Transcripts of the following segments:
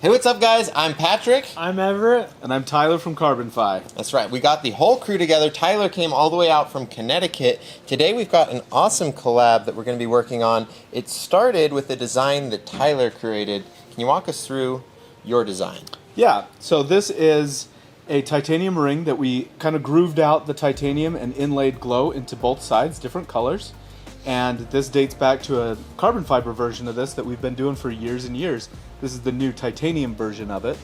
Hey, what's up, guys? I'm Patrick. I'm Everett. And I'm Tyler from Carbon-Fi. That's right. We got the whole crew together. Tyler came all the way out from Connecticut. Today we've got an awesome collab that we're going to be working on. It started with the design that Tyler created. Can you walk us through your design? Yeah, so this is a titanium ring that we kind of grooved out the titanium and inlaid glow into both sides, different colors. And this dates back to a carbon fiber version of this that we've been doing for years and years. This is the new titanium version of it.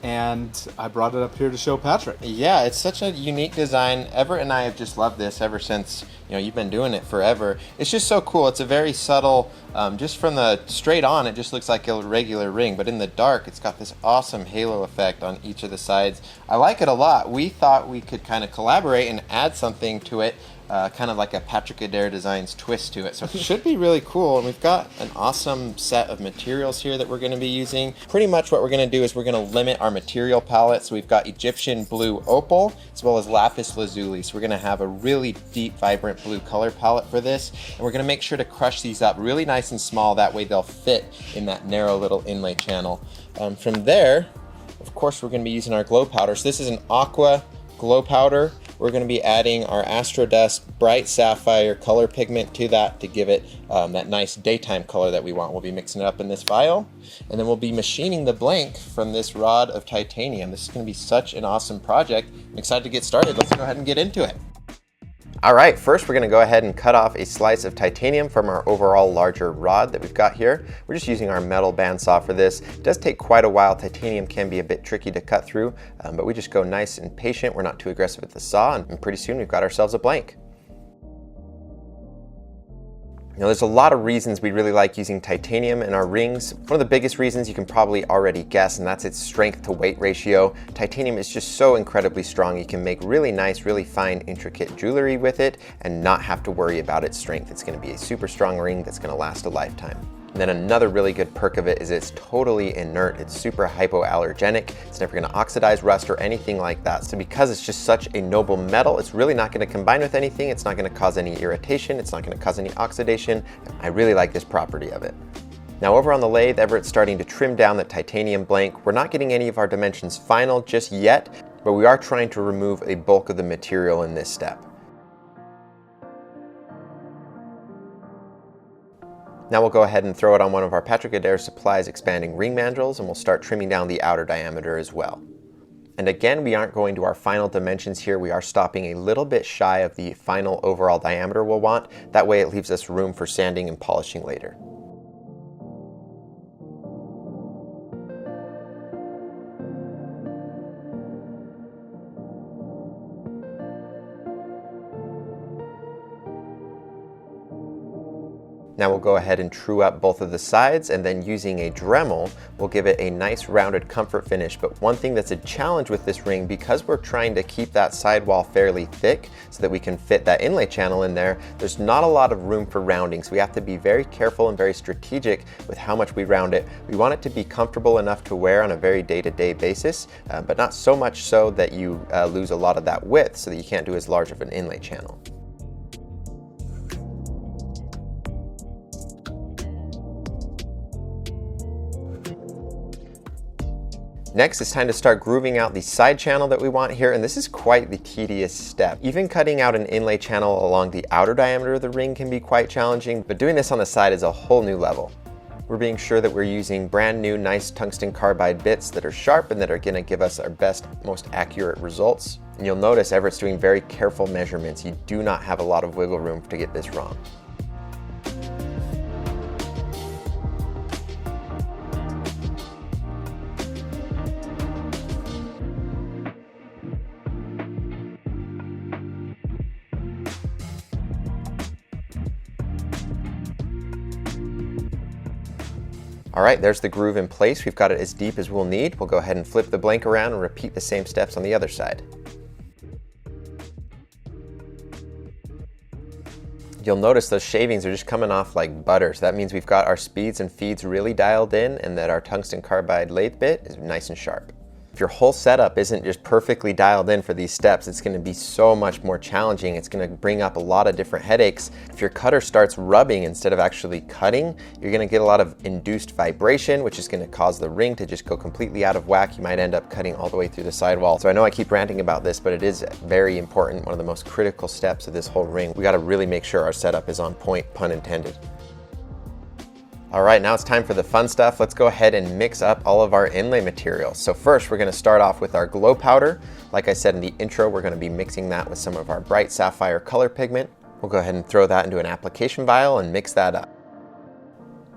And I brought it up here to show Patrick. Yeah, it's such a unique design. Everett and I have just loved this ever since, you've been doing it forever. It's just so cool. It's a very subtle, just from the straight on, it just looks like a regular ring, but in the dark, it's got this awesome halo effect on each of the sides. I like it a lot. We thought we could kind of collaborate and add something to it, kind of like a Patrick Adair Designs twist to it. So it should be really cool. And we've got an awesome set of materials here that we're going to be using. Pretty much what we're going to do is we're going to limit our material palette. So we've got Egyptian blue Opal as well as Lapis Lazuli. So we're going to have a really deep, vibrant blue color palette for this. And we're going to make sure to crush these up really nice and small. That way they'll fit in that narrow little inlay channel. From there, of course, we're going to be using our glow powder. So this is an aqua glow powder. We're going to be adding our Astro Dust bright sapphire color pigment to that to give it that nice daytime color that we want. We'll be mixing it up in this vial, and then we'll be machining the blank from this rod of titanium. This is going to be such an awesome project. I'm excited to get started. Let's go ahead and get into it. All right, first we're going to go ahead and cut off a slice of titanium from our overall larger rod that we've got here. We're just using our metal bandsaw for this. It does take quite a while. Titanium can be a bit tricky to cut through, but we just go nice and patient. We're not too aggressive with the saw, and pretty soon we've got ourselves a blank. There's a lot of reasons we really like using titanium in our rings. One of the biggest reasons you can probably already guess, and that's its strength to weight ratio. Titanium is just so incredibly strong. You can make really nice, really fine, intricate jewelry with it and not have to worry about its strength. It's going to be a super strong ring that's going to last a lifetime. And then another really good perk of it is it's totally inert. It's super hypoallergenic. It's never going to oxidize, rust, or anything like that. So because it's just such a noble metal, it's really not going to combine with anything. It's not going to cause any irritation. It's not going to cause any oxidation. I really like this property of it. Now over on the lathe, Everett's starting to trim down the titanium blank. We're not getting any of our dimensions final just yet, but we are trying to remove a bulk of the material in this step. Now we'll go ahead and throw it on one of our Patrick Adair Supplies expanding ring mandrels, and we'll start trimming down the outer diameter as well. And again, we aren't going to our final dimensions here. We are stopping a little bit shy of the final overall diameter we'll want. That way it leaves us room for sanding and polishing later. Now we'll go ahead and true up both of the sides, and then using a Dremel, we'll give it a nice rounded comfort finish. But one thing that's a challenge with this ring, because we're trying to keep that sidewall fairly thick so that we can fit that inlay channel in there, there's not a lot of room for rounding. So we have to be very careful and very strategic with how much we round it. We want it to be comfortable enough to wear on a very day-to-day basis, but not so much so that you lose a lot of that width so that you can't do as large of an inlay channel. Next, it's time to start grooving out the side channel that we want here, and this is quite the tedious step. Even cutting out an inlay channel along the outer diameter of the ring can be quite challenging, but doing this on the side is a whole new level. We're being sure that we're using brand new, nice tungsten carbide bits that are sharp and that are going to give us our best, most accurate results. And you'll notice Everett's doing very careful measurements. You do not have a lot of wiggle room to get this wrong. All right, there's the groove in place. We've got it as deep as we'll need. We'll go ahead and flip the blank around and repeat the same steps on the other side. You'll notice those shavings are just coming off like butter. So that means we've got our speeds and feeds really dialed in and that our tungsten carbide lathe bit is nice and sharp. If your whole setup isn't just perfectly dialed in for these steps, it's going to be so much more challenging. It's going to bring up a lot of different headaches. If your cutter starts rubbing instead of actually cutting, you're going to get a lot of induced vibration, which is going to cause the ring to just go completely out of whack. You might end up cutting all the way through the sidewall. So I know I keep ranting about this, but it is very important, one of the most critical steps of this whole ring. We got to really make sure our setup is on point, pun intended. All right, now it's time for the fun stuff. Let's go ahead and mix up all of our inlay materials. So first, we're gonna start off with our glow powder. Like I said in the intro, we're gonna be mixing that with some of our bright sapphire color pigment. We'll go ahead and throw that into an application vial and mix that up.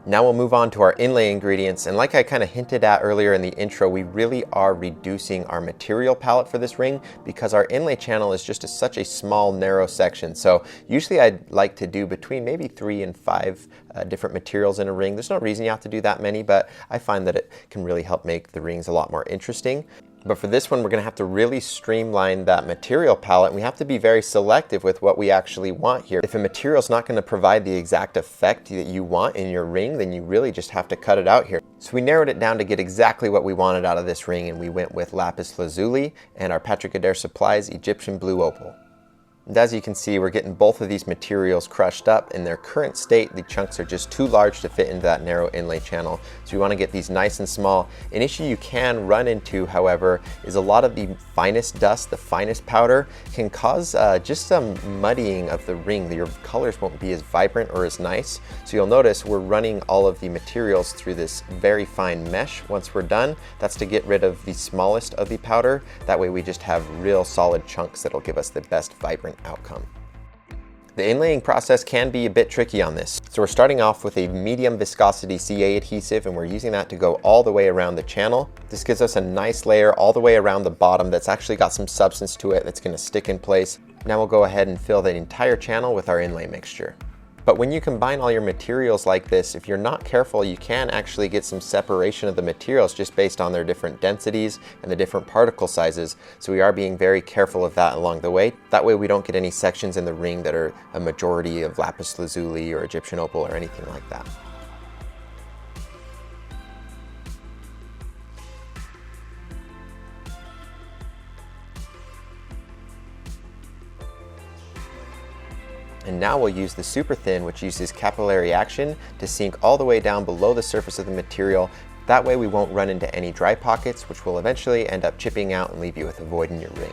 Now we'll move on to our inlay ingredients, and like I kind of hinted at earlier in the intro, we really are reducing our material palette for this ring because our inlay channel is just such a small, narrow section. So usually I'd like to do between maybe 3 and 5 different materials in a ring. There's no reason you have to do that many, but I find that it can really help make the rings a lot more interesting. But for this one, we're gonna have to really streamline that material palette, and we have to be very selective with what we actually want here. If a material is not gonna provide the exact effect that you want in your ring, then you really just have to cut it out here. So we narrowed it down to get exactly what we wanted out of this ring, and we went with Lapis Lazuli and our Patrick Adair Supplies Egyptian Blue Opal. And as you can see, we're getting both of these materials crushed up. In their current state, the chunks are just too large to fit into that narrow inlay channel. So we want to get these nice and small. An issue you can run into, however, is a lot of the finest dust, the finest powder, can cause just some muddying of the ring. Your colors won't be as vibrant or as nice. So you'll notice we're running all of the materials through this very fine mesh. Once we're done, that's to get rid of the smallest of the powder. That way we just have real solid chunks that'll give us the best vibrant outcome. The inlaying process can be a bit tricky on this. So we're starting off with a medium viscosity CA adhesive, and we're using that to go all the way around the channel. This gives us a nice layer all the way around the bottom that's actually got some substance to it that's going to stick in place. Now we'll go ahead and fill the entire channel with our inlay mixture. But when you combine all your materials like this, if you're not careful, you can actually get some separation of the materials just based on their different densities and the different particle sizes. So we are being very careful of that along the way. That way we don't get any sections in the ring that are a majority of lapis lazuli or Egyptian opal or anything like that. And now we'll use the super thin, which uses capillary action to sink all the way down below the surface of the material. That way we won't run into any dry pockets, which will eventually end up chipping out and leave you with a void in your ring.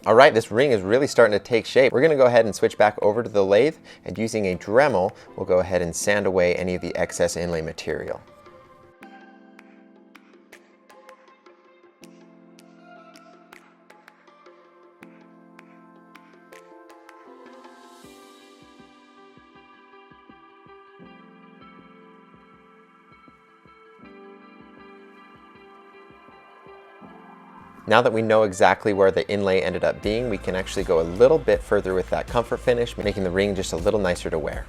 All right, this ring is really starting to take shape. We're gonna go ahead and switch back over to the lathe, and using a Dremel, we'll go ahead and sand away any of the excess inlay material. Now that we know exactly where the inlay ended up being, we can actually go a little bit further with that comfort finish, making the ring just a little nicer to wear.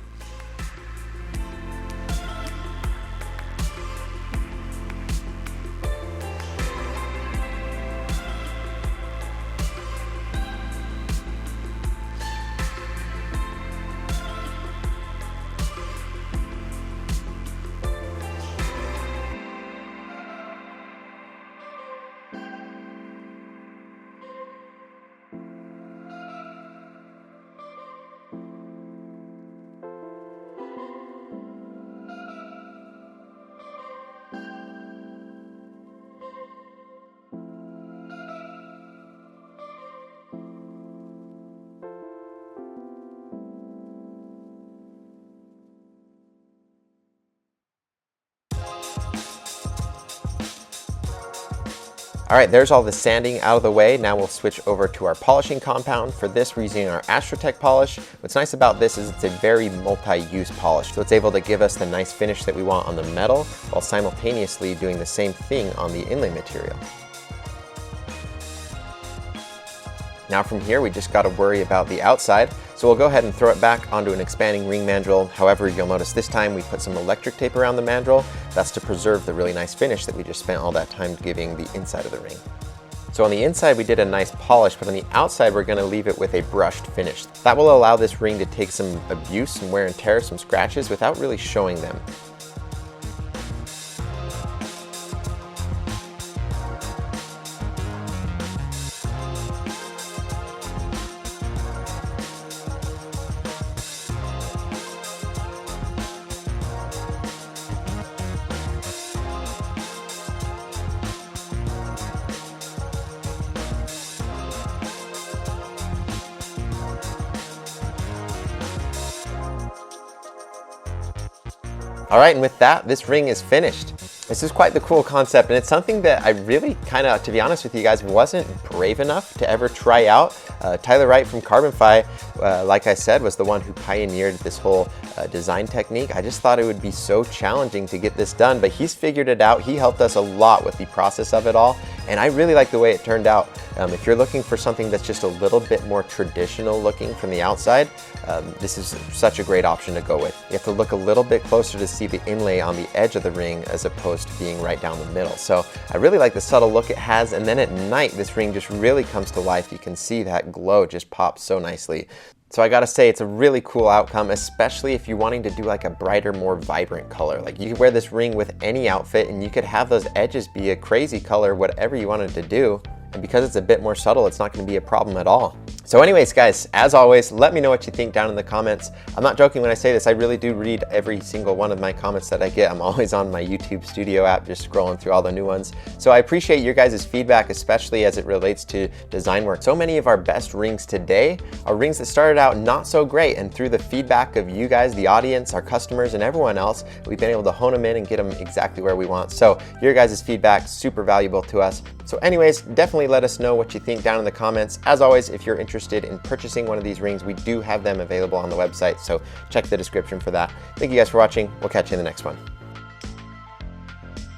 All right, there's all the sanding out of the way. Now we'll switch over to our polishing compound. For this, we're using our Astrotech polish. What's nice about this is it's a very multi-use polish, so it's able to give us the nice finish that we want on the metal while simultaneously doing the same thing on the inlay material. Now from here, we just got to worry about the outside. So we'll go ahead and throw it back onto an expanding ring mandrel. However, you'll notice this time we put some electric tape around the mandrel. That's to preserve the really nice finish that we just spent all that time giving the inside of the ring. So on the inside we did a nice polish, but on the outside we're going to leave it with a brushed finish. That will allow this ring to take some abuse, some wear and tear, some scratches without really showing them. All right, and with that, this ring is finished. This is quite the cool concept, and it's something that I really kind of, to be honest with you guys, wasn't brave enough to ever try out. Tyler Wright from Carbonfy, like I said, was the one who pioneered this whole design technique. I just thought it would be so challenging to get this done, but he's figured it out. He helped us a lot with the process of it all, and I really like the way it turned out. If you're looking for something that's just a little bit more traditional looking from the outside, this is such a great option to go with. You have to look a little bit closer to see the inlay on the edge of the ring as opposed to being right down the middle. So I really like the subtle look it has, and then at night this ring just really comes to life. You can see that glow just pops so nicely. So I gotta say, it's a really cool outcome, especially if you're wanting to do like a brighter, more vibrant color. Like you could wear this ring with any outfit and you could have those edges be a crazy color, whatever you wanted to do. And because it's a bit more subtle, it's not going to be a problem at all. So anyways, guys, as always, let me know what you think down in the comments. I'm not joking when I say this. I really do read every single one of my comments that I get. I'm always on my YouTube Studio app, just scrolling through all the new ones. So I appreciate your guys' feedback, especially as it relates to design work. So many of our best rings today are rings that started out not so great. And through the feedback of you guys, the audience, our customers, and everyone else, we've been able to hone them in and get them exactly where we want. So your guys' feedback, super valuable to us. So anyways, definitely let us know what you think down in the comments. As always, if you're interested in purchasing one of these rings, we do have them available on the website, so check the description for that. Thank you guys for watching. We'll catch you in the next one.